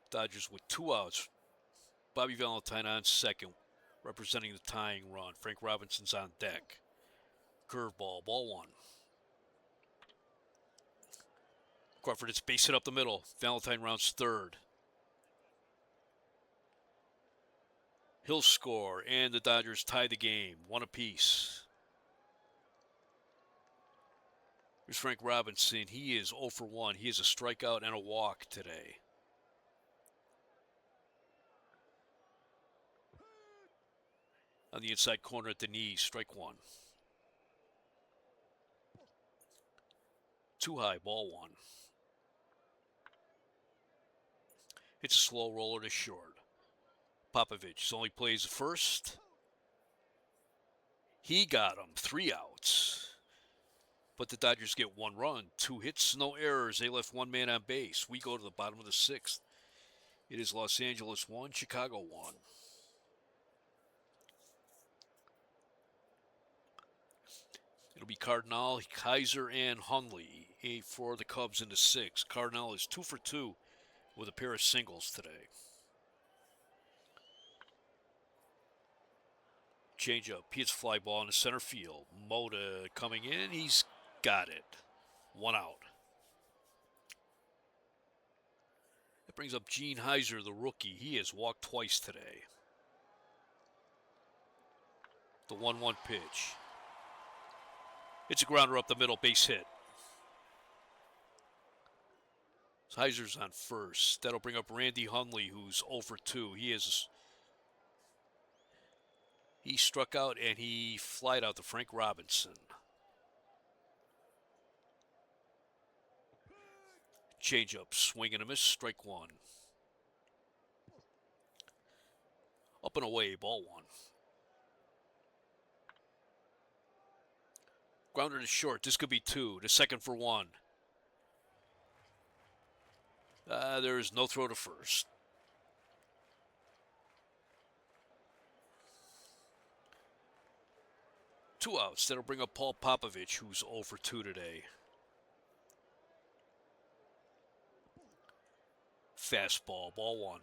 A: Dodgers with 2 outs. Bobby Valentine on second, representing the tying run. Frank Robinson's on deck. Curveball, ball 1. Crawford, it's base hit up the middle. Valentine rounds third. He'll score, and the Dodgers tie the game, 1 apiece. Here's Frank Robinson. He is 0 for 1. He has a strikeout and a walk today. On the inside corner at the knees, strike 1. Too high, ball 1. It's a slow roller to short. Popovich only plays the first. He got him, 3 outs. But the Dodgers get 1 run, 2 hits, no errors. They left 1 man on base. We go to the bottom of the 6th. It is Los Angeles 1, Chicago 1. It'll be Cardinal, Kaiser, and Hundley for the Cubs in the 6th. Cardinal is 2 for 2 with a pair of singles today. Change-up, hits fly ball in the center field. Mota coming in, he's got it. 1 out. That brings up Gene Heiser, the rookie. He has walked twice today. The 1-1 pitch. It's a grounder up the middle, base hit. Heiser's on first. That'll bring up Randy Hundley, who's 0 for 2. He struck out and he flied out to Frank Robinson. Change-up, swing and a miss, strike 1. Up and away, ball 1. Grounder to short. This could be 2. To second for 1. There is no throw to first. Two outs. That'll bring up Paul Popovich, who's 0 for 2 today. Fastball, ball 1.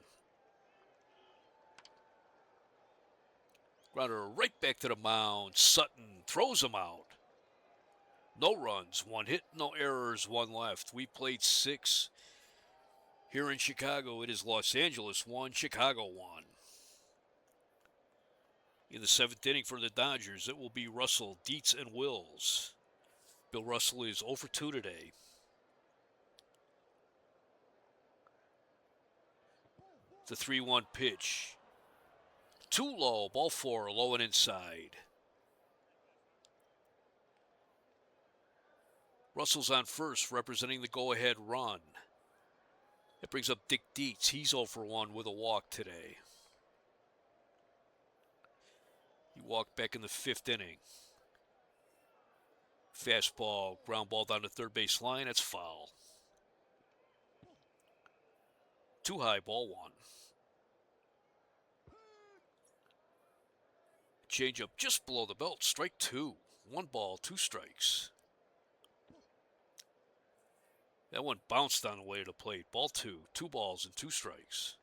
A: Grounder right back to the mound. Sutton throws him out. No runs, 1 hit, no errors, 1 left. We played 6 Here in Chicago, it is Los Angeles 1, Chicago 1. In the 7th inning for the Dodgers, it will be Russell, Dietz, and Wills. Bill Russell is 0 for 2 today. The 3-1 pitch. Too low, ball 4, low and inside. Russell's on first, representing the go-ahead run. That brings up Dick Dietz. He's 0 for 1 with a walk today. He walked back in the 5th inning. Fastball, ground ball down the third base line. That's foul. Too high, ball 1. Changeup just below the belt. Strike 2. 1 ball, 2 strikes. That one bounced on the way to the plate. Ball 2. 2 balls and 2 strikes.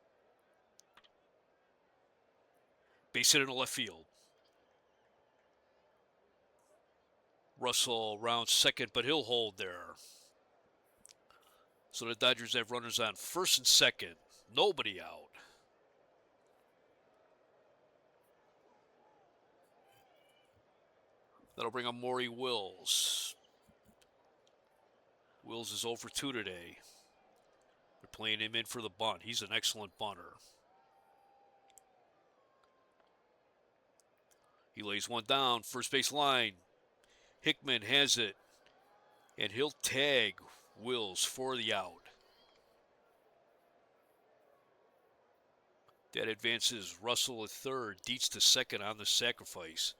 A: Base hit in the left field. Russell rounds second, but he'll hold there. So the Dodgers have runners on first and second. Nobody out. That'll bring up Maury Wills. Wills is 0 for 2 today. They're playing him in for the bunt. He's an excellent bunter. He lays one down, first base line. Hickman has it, and he'll tag Wills for the out. That advances Russell at third, Dietz to second on the sacrifice.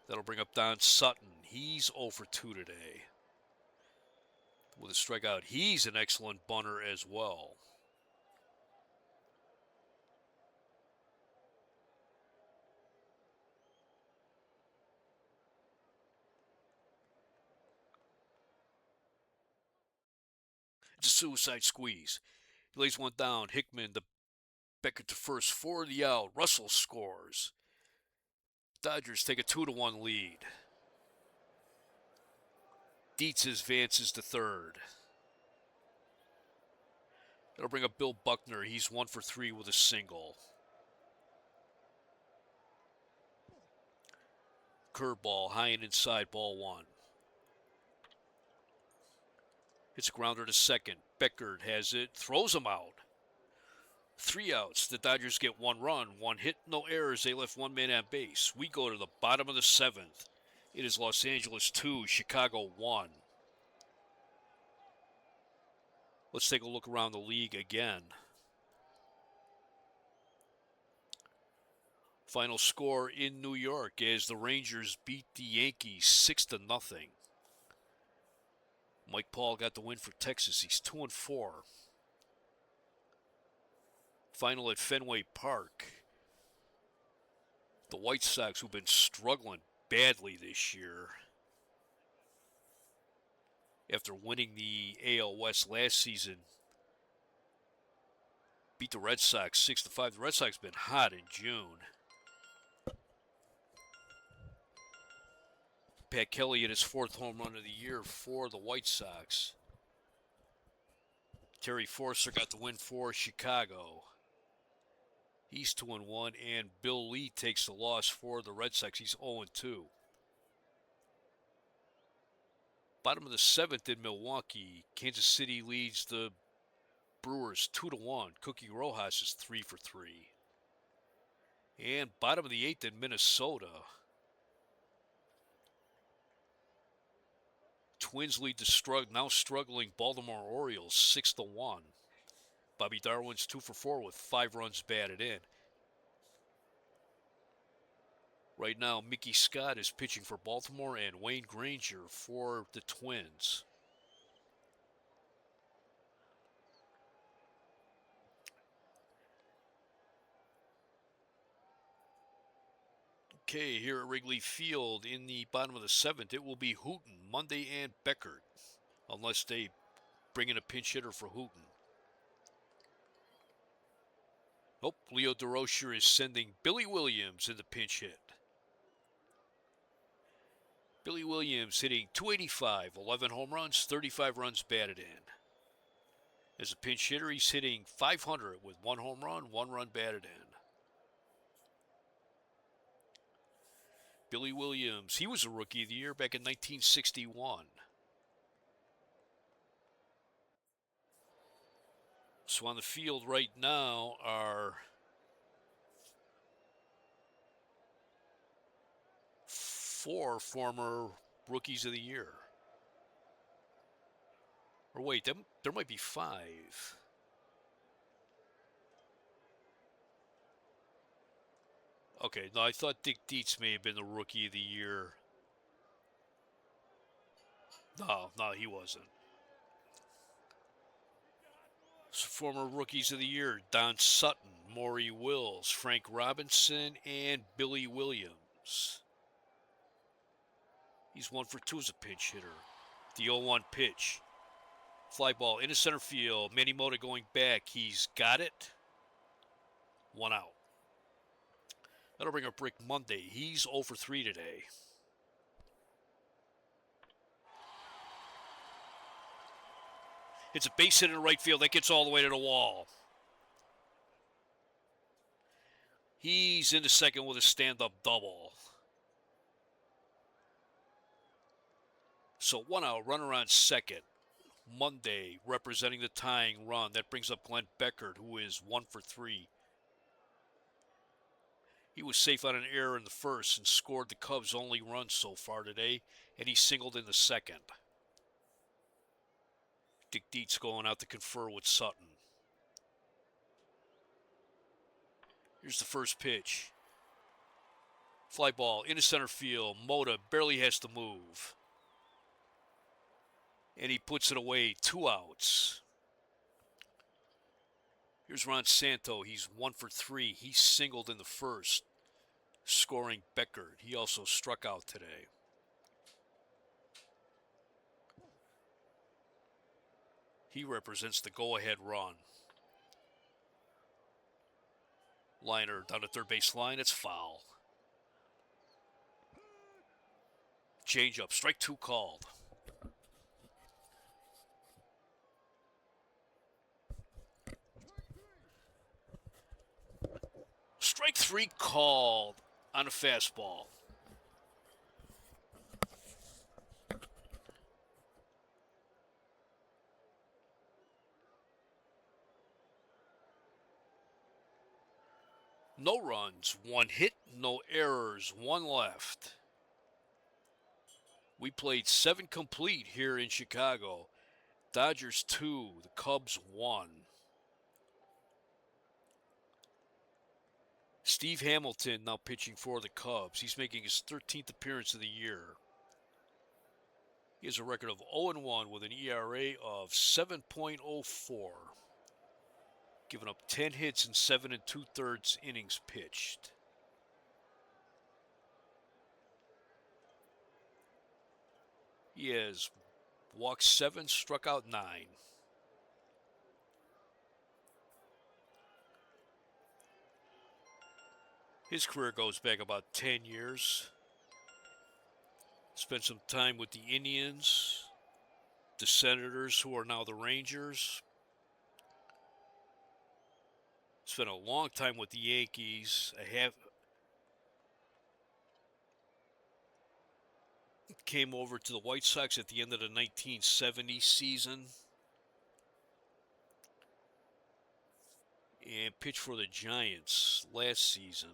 A: That'll bring up Don Sutton. He's 0 for 2 today. With a strikeout, he's an excellent bunter as well. It's a suicide squeeze. He lays one down. Hickman, the Beckett to first for the out. Russell scores. Dodgers take a 2-1 lead. Dietz advances to third. That'll bring up Bill Buckner. He's 1 for 3 with a single. Curveball, high and inside, ball 1. It's a grounder to second. Beckert has it, throws him out. 3 outs. The Dodgers get 1 run, 1 hit, no errors. They left 1 man on base. We go to the bottom of the 7th. It is Los Angeles 2, Chicago 1. Let's take a look around the league again. Final score in New York as the Rangers beat the Yankees 6-0. Mike Paul got the win for Texas. He's 2-4. Final at Fenway Park. The White Sox, who've been struggling badly this year after winning the AL West last season, beat the Red Sox 6-5. The Red Sox have been hot in June. Pat Kelly hit his 4th home run of the year for the White Sox. Terry Forster got the win for Chicago. He's 2-1, and Bill Lee takes the loss for the Red Sox. He's 0-2. Bottom of the 7th in Milwaukee, Kansas City leads the Brewers 2-1. Cookie Rojas is 3 for 3. And bottom of the 8th in Minnesota, Twins lead the now struggling Baltimore Orioles 6-1. Bobby Darwin's 2 for 4 with 5 runs batted in. Right now, Mickey Scott is pitching for Baltimore and Wayne Granger for the Twins. Okay, here at Wrigley Field in the bottom of the 7th, it will be Hooten, Monday, and Beckert, unless they bring in a pinch hitter for Hooten. Nope, Leo DeRocher is sending Billy Williams in the pinch hit. Billy Williams hitting .285, 11 home runs, 35 runs batted in. As a pinch hitter, he's hitting .500 with 1 home run, 1 run batted in. Billy Williams, he was a Rookie of the Year back in 1961. So on the field right now are 4 former Rookies of the Year. Or wait, there might be 5. Okay, no, I thought Dick Dietz may have been the Rookie of the Year. No, he wasn't. So former Rookies of the Year, Don Sutton, Maury Wills, Frank Robinson, and Billy Williams. He's 1 for 2 as a pinch hitter. The 0-1 pitch. Fly ball into center field. Manny Mota going back. He's got it. 1 out. That'll bring up Rick Monday. He's 0 for 3 today. It's a base hit in right field. That gets all the way to the wall. He's into second with a stand-up double. So 1 out, runner on second. Monday representing the tying run. That brings up Glenn Beckert, who is 1 for 3. He was safe on an error in the first and scored the Cubs' only run so far today, and he singled in the second. Dick Dietz going out to confer with Sutton. Here's the first pitch. Fly ball into center field. Mota barely has to move. And he puts it away. 2 outs. Here's Ron Santo. He's 1 for 3. He singled in the first, scoring Beckert. He also struck out today. He represents the go-ahead run. Liner down the third base line. It's foul. Change up. Strike 2 called. Strike 3 called on a fastball. No runs, 1 hit, no errors, 1 left. We played 7 complete here in Chicago. Dodgers 2, the Cubs 1. Steve Hamilton now pitching for the Cubs. He's making his 13th appearance of the year. He has a record of 0-1 with an ERA of 7.04. Giving up 10 hits in 7 2/3 innings pitched. He has walked 7, struck out 9. His career goes back about 10 years. Spent some time with the Indians, the Senators, who are now the Rangers. Spent a long time with the Yankees. Came over to the White Sox at the end of the 1970 season. And pitched for the Giants last season.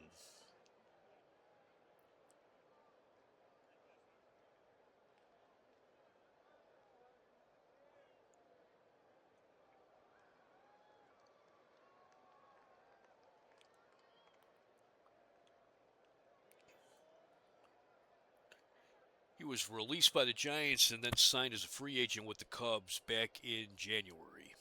A: He was released by the Giants and then signed as a free agent with the Cubs back in January.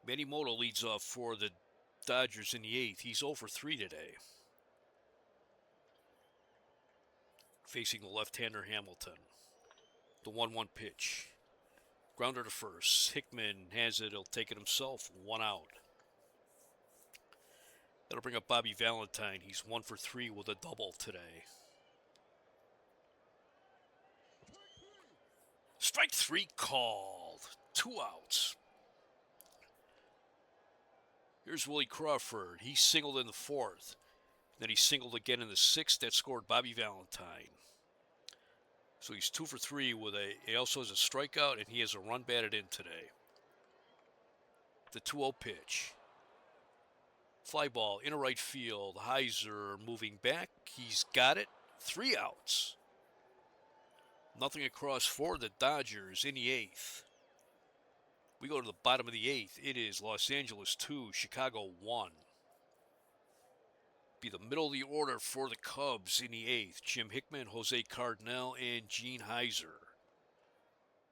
A: Manny Mota leads off for the Dodgers in the 8th. He's 0 for 3 today. Facing the left-hander Hamilton. The 1-1 pitch. Grounder to first. Hickman has it. He'll take it himself. 1 out. That'll bring up Bobby Valentine. He's 1 for 3 with a double today. Strike 3 called. 2 outs. Here's Willie Crawford. He singled in the 4th. Then he singled again in the 6th. That scored Bobby Valentine. So he's 2 for 3 with he also has a strikeout, and he has a run batted in today. The 2-0 pitch. Fly ball into right field. Heiser moving back. He's got it. 3 outs. Nothing across for the Dodgers in the 8th. We go to the bottom of the 8th. It is Los Angeles 2, Chicago 1. Be the middle of the order for the Cubs in the 8th. Jim Hickman, Jose Cardinal, and Gene Heiser.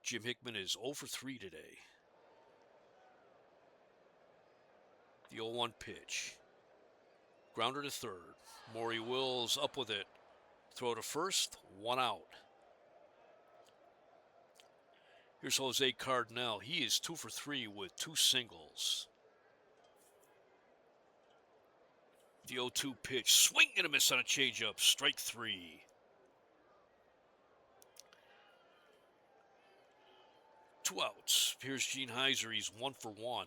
A: Jim Hickman is 0 for 3 today. The 0-1 pitch. Grounder to third. Maury Wills up with it. Throw to first. 1 out. Here's Jose Cardinal. He is 2 for 3 with 2 singles. The 0-2 pitch. Swing and a miss on a changeup. Strike 3. Two outs. Here's Gene Heiser. He's 1 for 1.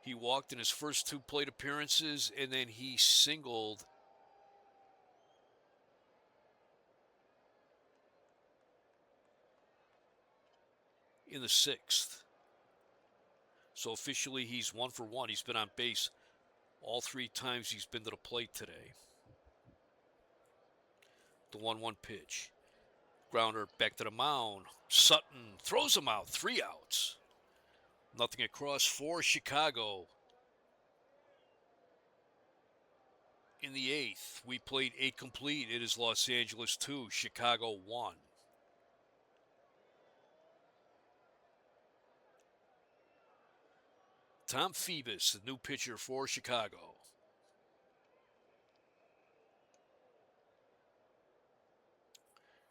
A: He walked in his first 2 plate appearances, and then he singled in the 6th. So officially he's 1 for 1. He's been on base all 3 times he's been to the plate today. The 1-1 pitch. Grounder back to the mound. Sutton throws him out. 3 outs. Nothing across for Chicago. In the 8th, we played 8 complete. It is Los Angeles 2, Chicago 1. Tom Phoebus, the new pitcher for Chicago.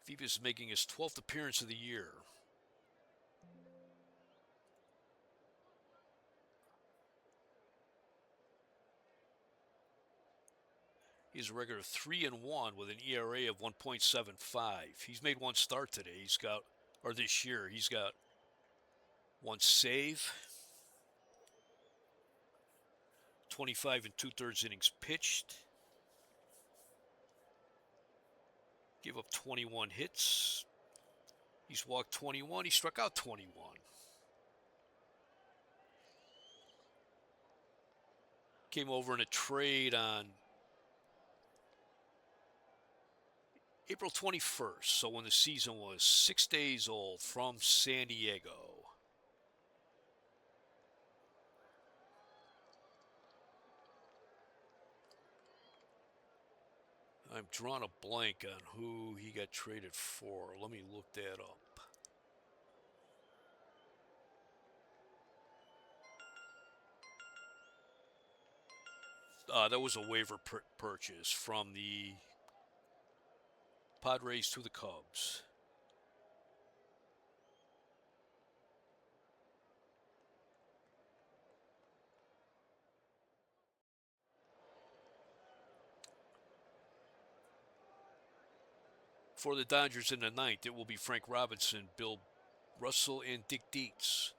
A: Phoebus making his 12th appearance of the year. He's a regular 3-1 with an ERA of 1.75. He's made 1 start today. This year, he's got 1 save. 25 2/3 innings pitched. Gave up 21 hits. He's walked 21. He struck out 21. Came over in a trade on April 21st, so when the season was 6 days old, from San Diego. I'm drawing a blank on who he got traded for. Let me look that up. That was a waiver purchase from the Padres to the Cubs. For the Dodgers in the 9th, it will be Frank Robinson, Bill Russell, and Dick Dietz.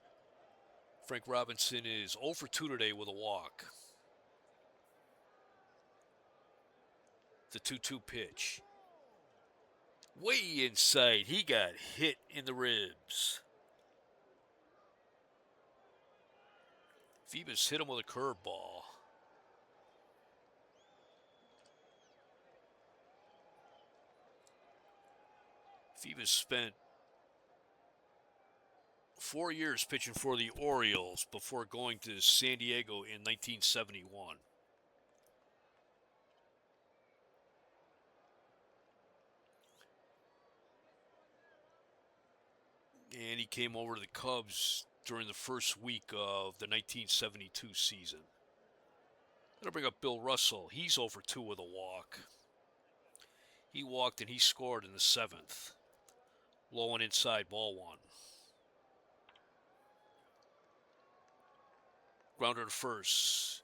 A: Frank Robinson is 0 for 2 today with a walk. The 2-2 pitch. Way inside. He got hit in the ribs. Phoebus hit him with a curveball. Phoebus spent 4 years pitching for the Orioles before going to San Diego in 1971. And he came over to the Cubs during the first week of the 1972 season. That'll bring up Bill Russell. He's 0 for 2 with a walk. He walked and he scored in the 7th. Low and inside, ball one. Grounder to first.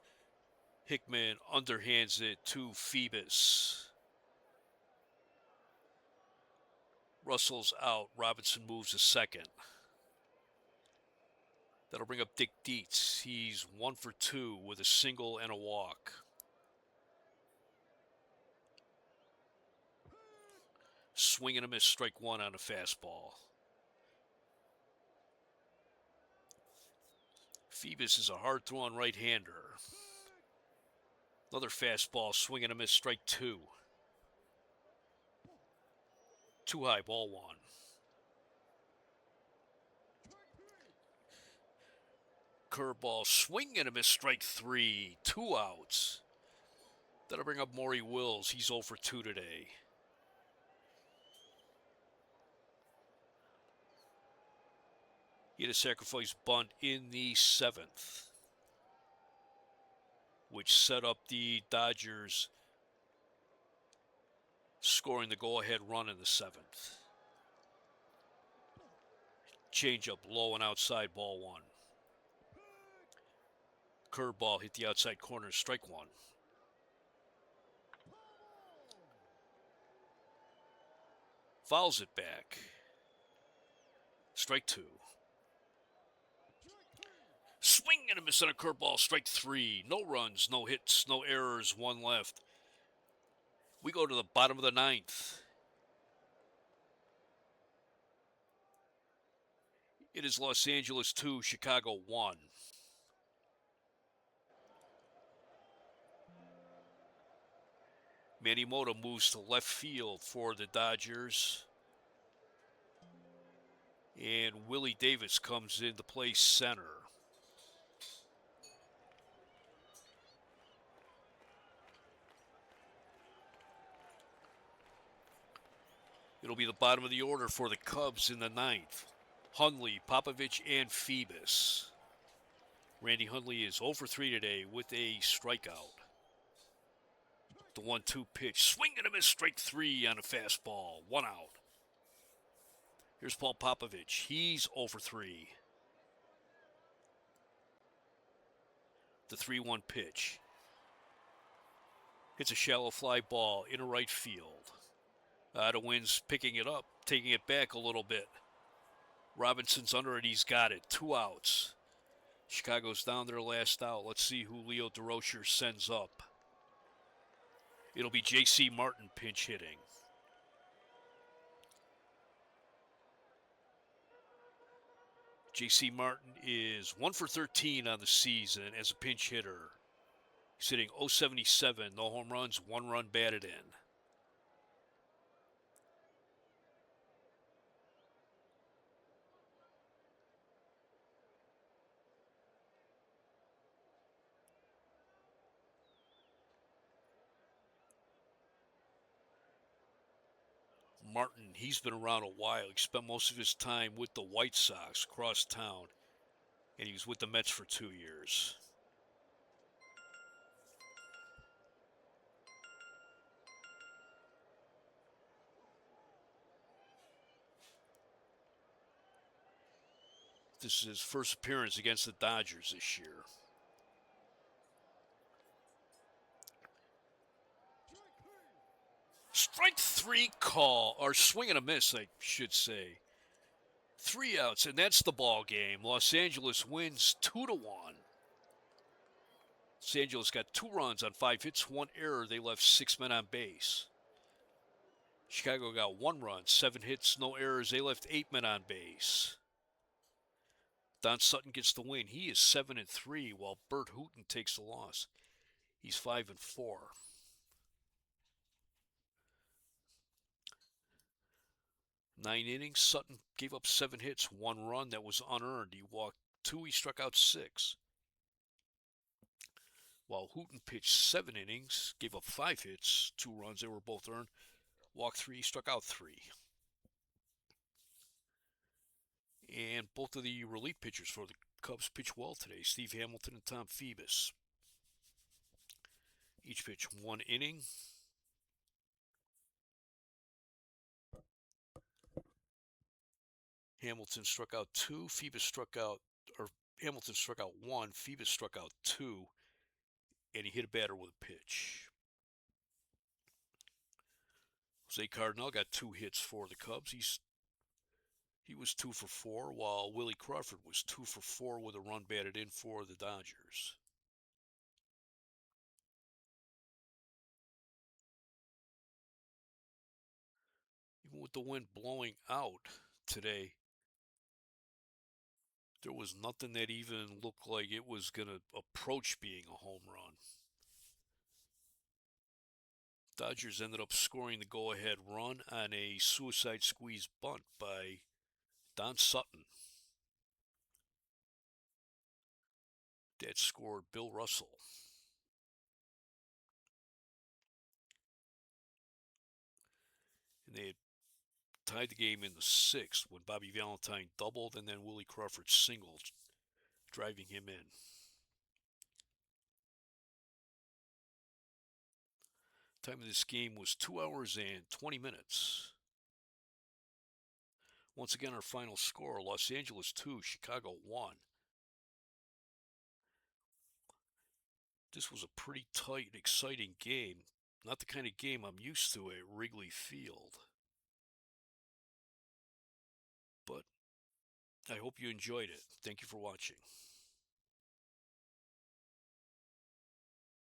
A: Hickman underhands it to Phoebus. Russell's out. Robinson moves to second. That'll bring up Dick Dietz. He's 1 for 2 with a single and a walk. Swing and a miss, strike one on a fastball. Phoebus is a hard-throwing right-hander. Another fastball, swing and a miss, strike two. Too high, ball one. Curveball, swing and a miss, strike three. 2 outs. That'll bring up Maury Wills. He's 0 for 2 today. He had a sacrifice bunt in the 7th, which set up the Dodgers scoring the go-ahead run in the 7th. Changeup, low and outside, ball one. Curveball hit the outside corner, strike one. Fouls it back. Strike two. Swing and a miss on a curveball, strike three. No runs, no hits, no errors, 1 left. We go to the bottom of the 9th. It is Los Angeles 2, Chicago 1. Manny Mota moves to left field for the Dodgers. And Willie Davis comes in to play center. It'll be the bottom of the order for the Cubs in the 9th. Hundley, Popovich, and Phoebus. Randy Hundley is 0 for 3 today with a strikeout. The 1-2 pitch. Swing and a miss, strike three on a fastball. 1 out. Here's Paul Popovich. He's 0 for 3. The 3-1 pitch. It's a shallow fly ball into right field. The wind's picking it up, taking it back a little bit. Robinson's under it. He's got it. 2 outs. Chicago's down their last out. Let's see who Leo Durocher sends up. It'll be J.C. Martin pinch hitting. J.C. Martin is 1 for 13 on the season as a pinch hitter. He's hitting .077, no home runs, 1 run batted in. Martin, he's been around a while. He spent most of his time with the White Sox across town, and he was with the Mets for 2 years. This is his first appearance against the Dodgers this year. Strike three call, or swing and a miss, I should say. 3 outs, and that's the ball game. Los Angeles wins 2-1. Los Angeles got 2 runs on 5 hits, 1 error. They left 6 men on base. Chicago got 1 run, 7 hits, no errors. They left 8 men on base. Don Sutton gets the win. He is 7-3, while Bert Hooton takes the loss. He's 5-4. 9 innings. Sutton gave up 7 hits, 1 run that was unearned. He walked 2. He struck out 6. While Hooton pitched 7 innings, gave up 5 hits, 2 runs. They were both earned. Walked 3, struck out 3. And both of the relief pitchers for the Cubs pitch well today. Steve Hamilton and Tom Phoebus. Each pitch 1 inning. Hamilton struck out 2. Phoebus struck out, or Hamilton struck out 1. Phoebus struck out 2, and he hit a batter with a pitch. Jose Cardinal got 2 hits for the Cubs. He was 2 for 4, while Willie Crawford was 2 for 4 with a run batted in for the Dodgers. Even with the wind blowing out today, there was nothing that even looked like it was going to approach being a home run. Dodgers ended up scoring the go-ahead run on a suicide squeeze bunt by Don Sutton. That scored Bill Russell. And they had tied the game in the 6th when Bobby Valentine doubled and then Willie Crawford singled, driving him in. Time of this game was 2 hours and 20 minutes. Once again, our final score, Los Angeles 2, Chicago 1. This was a pretty tight, exciting game. Not the kind of game I'm used to at Wrigley Field. But I hope you enjoyed it. Thank you for watching.